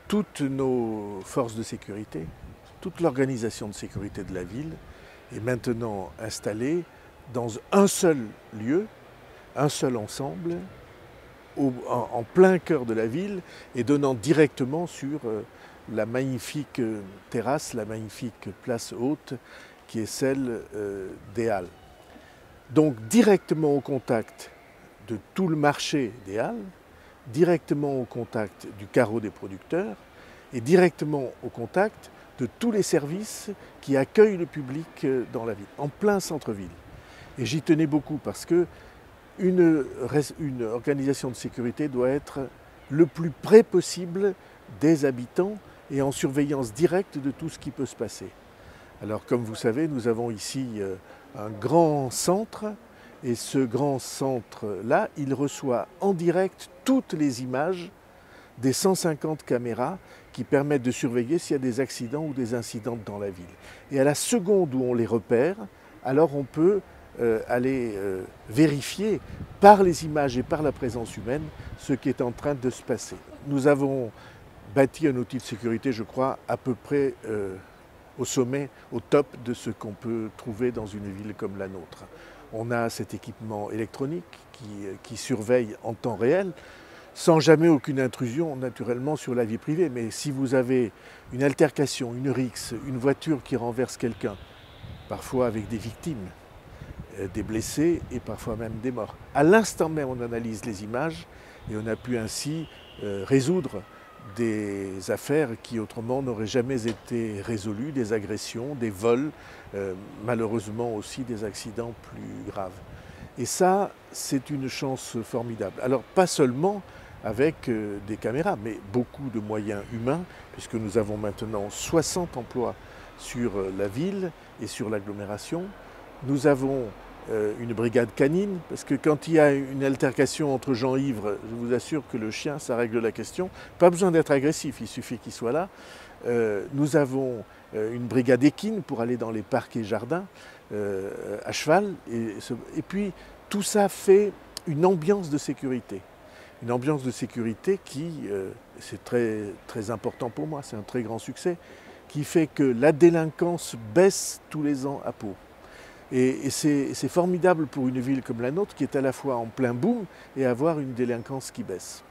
toutes nos forces de sécurité, toute l'organisation de sécurité de la ville est maintenant installée dans un seul lieu, un seul ensemble, en plein cœur de la ville et donnant directement sur la magnifique terrasse, la magnifique place haute qui est celle des Halles. Donc directement au contact de tout le marché des Halles, directement au contact du carreau des producteurs et directement au contact de tous les services qui accueillent le public dans la ville, en plein centre-ville. Et j'y tenais beaucoup parce que une organisation de sécurité doit être le plus près possible des habitants et en surveillance directe de tout ce qui peut se passer. Alors comme vous savez, nous avons ici un grand centre et ce grand centre-là, il reçoit en direct toutes les images des 150 caméras qui permettent de surveiller s'il y a des accidents ou des incidents dans la ville. Et à la seconde où on les repère, alors on peut aller vérifier par les images et par la présence humaine ce qui est en train de se passer. Nous avons bâti un outil de sécurité, je crois, à peu près au sommet, au top de ce qu'on peut trouver dans une ville comme la nôtre. On a cet équipement électronique qui surveille en temps réel, sans jamais aucune intrusion naturellement sur la vie privée. Mais si vous avez une altercation, une rixe, une voiture qui renverse quelqu'un, parfois avec des victimes, des blessés et parfois même des morts. À l'instant même, on analyse les images et on a pu ainsi résoudre des affaires qui autrement n'auraient jamais été résolues, des agressions, des vols, malheureusement aussi des accidents plus graves. Et ça, c'est une chance formidable. Alors pas seulement avec des caméras, mais beaucoup de moyens humains, puisque nous avons maintenant 60 emplois sur la ville et sur l'agglomération. Nous avons une brigade canine, parce que quand il y a une altercation entre gens ivres, je vous assure que le chien, ça règle la question. Pas besoin d'être agressif, il suffit qu'il soit là. Nous avons une brigade équine pour aller dans les parcs et jardins à cheval. Et puis tout ça fait une ambiance de sécurité. Une ambiance de sécurité qui, c'est très important pour moi, c'est un très grand succès, qui fait que la délinquance baisse tous les ans à Pau. Et c'est formidable pour une ville comme la nôtre qui est à la fois en plein boom et avoir une délinquance qui baisse.